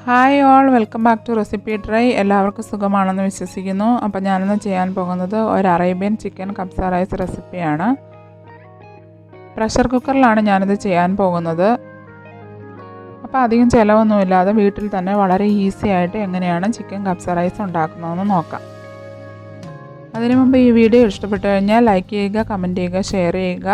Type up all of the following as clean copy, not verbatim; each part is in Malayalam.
Hi all, welcome back to recipe try. എല്ലാവർക്കും സുഖമാണെന്ന് വിശ്വസിക്കുന്നു. അപ്പോൾ ഞാനിന്ന് ചെയ്യാൻ പോകുന്നത് ഒരു അറേബ്യൻ ചിക്കൻ കബ്സ റൈസ് റെസിപ്പിയാണ്. പ്രഷർ കുക്കറിലാണ് ഞാനിത് ചെയ്യാൻ പോകുന്നത്. അപ്പോൾ അധികം ചിലവൊന്നുമില്ലാതെ വീട്ടിൽ തന്നെ വളരെ ഈസി ആയിട്ട് എങ്ങനെയാണ് ചിക്കൻ കബ്സ റൈസ് ഉണ്ടാക്കുന്നതെന്ന് നോക്കാം. അതിനു മുമ്പ് ഈ വീഡിയോ ഇഷ്ടപ്പെട്ടു കഴിഞ്ഞാൽ ലൈക്ക് ചെയ്യുക, കമൻറ്റ് ചെയ്യുക, ഷെയർ ചെയ്യുക.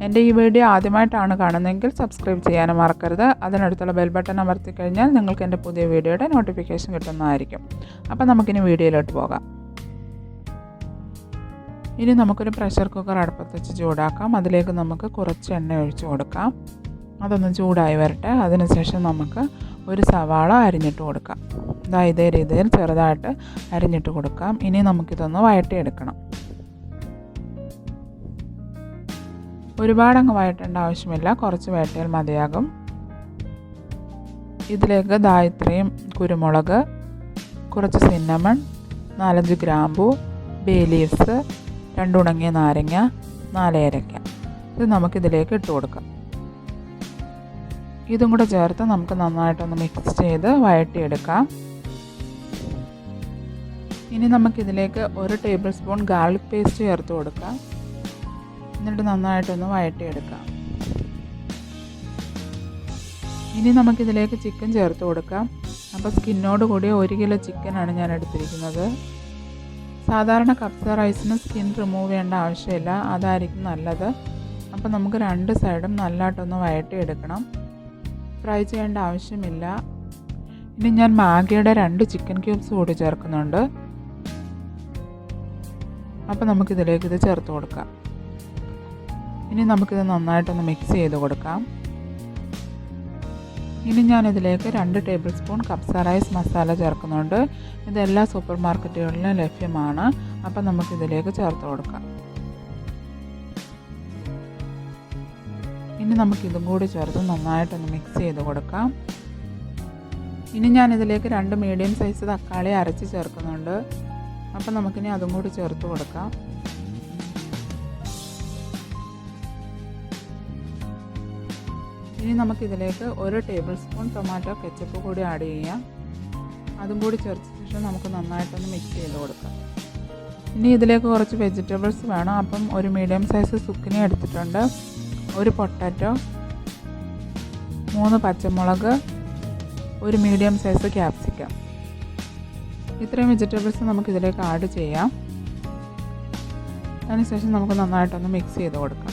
എൻ്റെ ഈ വീഡിയോ ആദ്യമായിട്ടാണ് കാണുന്നതെങ്കിൽ സബ്സ്ക്രൈബ് ചെയ്യാനും മറക്കരുത്. അതിനടുത്തുള്ള ബെൽ ബട്ടൺ അമർത്തി കഴിഞ്ഞാൽ നിങ്ങൾക്ക് എൻ്റെ പുതിയ വീഡിയോയുടെ നോട്ടിഫിക്കേഷൻ കിട്ടുന്നതായിരിക്കും. അപ്പോൾ നമുക്കിനി വീഡിയോയിലോട്ട് പോകാം. ഇനി നമുക്കൊരു പ്രഷർ കുക്കർ അടുപ്പത്ത് വെച്ച് ചൂടാക്കാം. അതിലേക്ക് നമുക്ക് കുറച്ച് എണ്ണ ഒഴിച്ച് കൊടുക്കാം. അതൊന്ന് ചൂടായി വരട്ടെ. അതിനുശേഷം നമുക്ക് ഒരു സവാള അരിഞ്ഞിട്ട് കൊടുക്കാം. ഇതേ രീതിയിൽ ചെറുതായിട്ട് അരിഞ്ഞിട്ട് കൊടുക്കാം. ഇനി നമുക്കിതൊന്ന് വഴറ്റിയെടുക്കണം. ഒരുപാടങ്ങ് വഴറ്റേണ്ട ആവശ്യമില്ല, കുറച്ച് വഴറ്റിയാൽ മതിയാകും. ഇതിലേക്ക് ഇത്രയും കുരുമുളക്, കുറച്ച് സിന്നമൺ, 4-5 ഗ്രാമ്പൂ, ബേ ലീവ്സ്, 2 ഉണങ്ങിയ നാരങ്ങ, 4 ഏലക്ക. ഇത് നമുക്കിതിലേക്ക് ഇട്ട് കൊടുക്കാം. ഇതും കൂടെ ചേർത്ത് നമുക്ക് നന്നായിട്ടൊന്ന് മിക്സ് ചെയ്ത് വഴറ്റിയെടുക്കാം. ഇനി നമുക്കിതിലേക്ക് 1 ടേബിൾ സ്പൂൺ ഗാർലിക് പേസ്റ്റ് ചേർത്ത് കൊടുക്കാം. എന്നിട്ട് നന്നായിട്ടൊന്ന് വഴറ്റിയെടുക്കാം. ഇനി നമുക്കിതിലേക്ക് ചിക്കൻ ചേർത്ത് കൊടുക്കാം. അപ്പോൾ സ്കിന്നോട് കൂടിയ 1 കിലോ ചിക്കനാണ് ഞാൻ എടുത്തിരിക്കുന്നത്. സാധാരണ കബ്സ റൈസിന് സ്കിൻ റിമൂവ് ചെയ്യേണ്ട ആവശ്യമില്ല, അതായിരിക്കും നല്ലത്. അപ്പോൾ നമുക്ക് 2 സൈഡും നല്ലതായിട്ടൊന്ന് വഴറ്റിയെടുക്കണം. ഫ്രൈ ചെയ്യേണ്ട ആവശ്യമില്ല. ഇനി ഞാൻ മാഗിയുടെ 2 ചിക്കൻ ക്യൂബ്സ് കൂടി ചേർക്കുന്നുണ്ട്. അപ്പോൾ നമുക്കിതിലേക്ക് ഇത് ചേർത്ത് കൊടുക്കാം. ഇനി നമുക്കിത് നന്നായിട്ടൊന്ന് മിക്സ് ചെയ്ത് കൊടുക്കാം. ഇനി ഞാനിതിലേക്ക് 2 ടേബിൾ സ്പൂൺ കബ്സ റൈസ് മസാല ചേർക്കുന്നുണ്ട്. ഇതെല്ലാ സൂപ്പർ മാർക്കറ്റുകളിലും ലഭ്യമാണ്. അപ്പോൾ നമുക്കിതിലേക്ക് ചേർത്ത് കൊടുക്കാം. ഇനി നമുക്കിതും കൂടി ചേർത്ത് നന്നായിട്ടൊന്ന് മിക്സ് ചെയ്ത് കൊടുക്കാം. ഇനി ഞാനിതിലേക്ക് 2 മീഡിയം സൈസ് തക്കാളി അരച്ച് ചേർക്കുന്നുണ്ട്. അപ്പോൾ നമുക്കിനി അതും കൂടി ചേർത്ത് കൊടുക്കാം. ഇനി നമുക്കിതിലേക്ക് 1 ടേബിൾ സ്പൂൺ ടൊമാറ്റോ കെച്ചപ്പ് കൂടി ആഡ് ചെയ്യാം. അതും കൂടി ചേർത്ത ശേഷം നമുക്ക് നന്നായിട്ടൊന്ന് മിക്സ് ചെയ്ത് കൊടുക്കാം. ഇനി ഇതിലേക്ക് കുറച്ച് വെജിറ്റബിൾസ് വേണം. അപ്പം ഒരു മീഡിയം സൈസ് സുക്കിനി എടുത്തിട്ടുണ്ട്, 1 പൊട്ടാറ്റോ, 3 പച്ചമുളക്, 1 മീഡിയം സൈസ് ക്യാപ്സിക്കം. ഇത്രയും വെജിറ്റബിൾസ് നമുക്കിതിലേക്ക് ആഡ് ചെയ്യാം. അതിനുശേഷം നമുക്ക് നന്നായിട്ടൊന്ന് മിക്സ് ചെയ്ത് കൊടുക്കാം.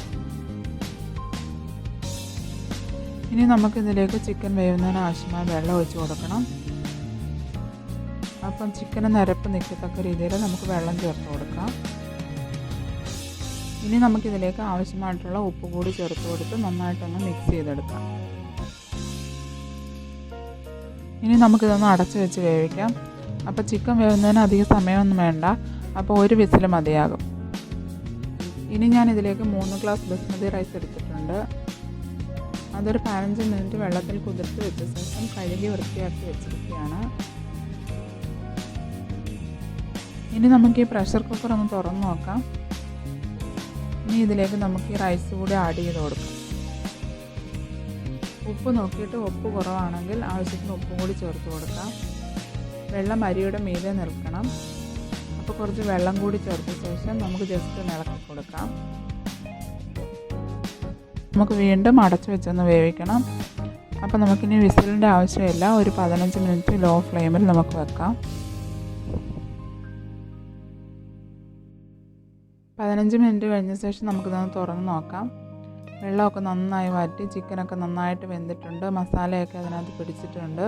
ഇനി നമുക്കിതിലേക്ക് ചിക്കൻ വേവുന്നതിന് ആവശ്യമായ വെള്ളം ഒഴിച്ച് കൊടുക്കണം. അപ്പം ചിക്കന് നിരപ്പ് നിൽക്കത്തക്ക രീതിയിൽ നമുക്ക് വെള്ളം ചേർത്ത് കൊടുക്കാം. ഇനി നമുക്കിതിലേക്ക് ആവശ്യമായിട്ടുള്ള ഉപ്പ് കൂടി ചേർത്ത് കൊടുത്ത് നന്നായിട്ടൊന്ന് മിക്സ് ചെയ്തെടുക്കാം. ഇനി നമുക്കിതൊന്ന് അടച്ച് വെച്ച് വേവിക്കാം. അപ്പോൾ ചിക്കൻ വേവുന്നതിന് അധികം സമയമൊന്നും വേണ്ട, അപ്പോൾ 1 വിസിൽ മതിയാകും. ഇനി ഞാൻ ഇതിലേക്ക് 3 ഗ്ലാസ് ബസ്മതി റൈസ് എടുത്തിട്ടുണ്ട്. അതൊരു 15 മിനിറ്റ് വെള്ളത്തിൽ കുതിർത്ത് വെച്ച ശേഷം കഴുകി വൃത്തിയാക്കി വെച്ചിരിക്കുകയാണ്. ഇനി നമുക്ക് ഈ പ്രഷർ കുക്കർ ഒന്ന് തുറന്ന് നോക്കാം. ഇനി ഇതിലേക്ക് നമുക്ക് ഈ റൈസ് കൂടി ആഡ് ചെയ്ത് കൊടുക്കാം. ഉപ്പ് നോക്കിയിട്ട് ഉപ്പ് കുറവാണെങ്കിൽ ആവശ്യത്തിന് ഉപ്പും കൂടി ചേർത്ത് കൊടുക്കാം. വെള്ളം അരിയുടെ മീതെ നിൽക്കണം. അപ്പോൾ കുറച്ച് വെള്ളം കൂടി ചേർത്ത ശേഷം നമുക്ക് ജസ്റ്റ് ഇളക്കി കൊടുക്കാം. നമുക്ക് വീണ്ടും അടച്ചു വെച്ചൊന്ന് വേവിക്കണം. അപ്പോൾ നമുക്കിനി വിസിലിൻ്റെ ആവശ്യമില്ല, ഒരു 15 മിനിറ്റ് ലോ ഫ്ലെയിമിൽ നമുക്ക് വെക്കാം. 15 മിനിറ്റ് കഴിഞ്ഞ ശേഷം നമുക്കിതൊന്ന് തുറന്ന് നോക്കാം. വെള്ളമൊക്കെ നന്നായി വറ്റി, ചിക്കനൊക്കെ നന്നായിട്ട് വെന്തിട്ടുണ്ട്, മസാലയൊക്കെ അതിനകത്ത് പിടിച്ചിട്ടുണ്ട്.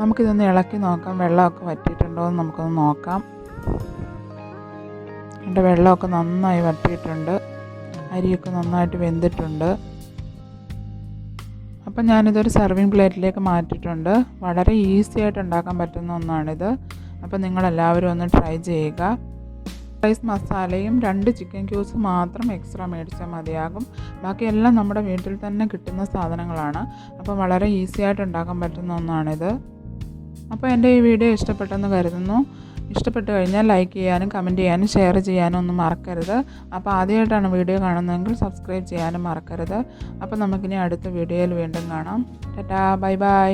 നമുക്കിതൊന്ന് ഇളക്കി നോക്കാം, വെള്ളമൊക്കെ വറ്റിയിട്ടുണ്ടോ എന്ന് നമുക്കൊന്ന് നോക്കാം. എൻ്റെ വെള്ളമൊക്കെ നന്നായി വറ്റിയിട്ടുണ്ട്, അരിയൊക്കെ നന്നായിട്ട് വെന്തിട്ടുണ്ട്. അപ്പം ഞാനിതൊരു സർവിങ് പ്ലേറ്റിലേക്ക് മാറ്റിയിട്ടുണ്ട്. വളരെ ഈസി ആയിട്ട് ഉണ്ടാക്കാൻ പറ്റുന്ന ഒന്നാണിത്. അപ്പം നിങ്ങളെല്ലാവരും ഒന്ന് ട്രൈ ചെയ്യുക. റൈസ് മസാലയും 2 ചിക്കൻ ക്യൂബ്സ് മാത്രം എക്സ്ട്രാ മേടിച്ചാൽ മതിയാകും. ബാക്കിയെല്ലാം നമ്മുടെ വീട്ടിൽ തന്നെ കിട്ടുന്ന സാധനങ്ങളാണ്. അപ്പോൾ വളരെ ഈസി ആയിട്ട് ഉണ്ടാക്കാൻ പറ്റുന്ന ഒന്നാണിത്. അപ്പോൾ എൻ്റെ ഈ വീഡിയോ ഇഷ്ടപ്പെട്ടെന്ന് കരുതുന്നു. ഇഷ്ടപ്പെട്ട് കഴിഞ്ഞാൽ ലൈക്ക് ചെയ്യാനും കമൻറ്റ് ചെയ്യാനും ഷെയർ ചെയ്യാനും ഒന്നും മറക്കരുത്. അപ്പോൾ ആദ്യമായിട്ടാണ് വീഡിയോ കാണുന്നതെങ്കിൽ സബ്സ്ക്രൈബ് ചെയ്യാനും മറക്കരുത്. അപ്പോൾ നമുക്കിനി അടുത്ത വീഡിയോയിൽ വീണ്ടും കാണാം. Tata, bye bye.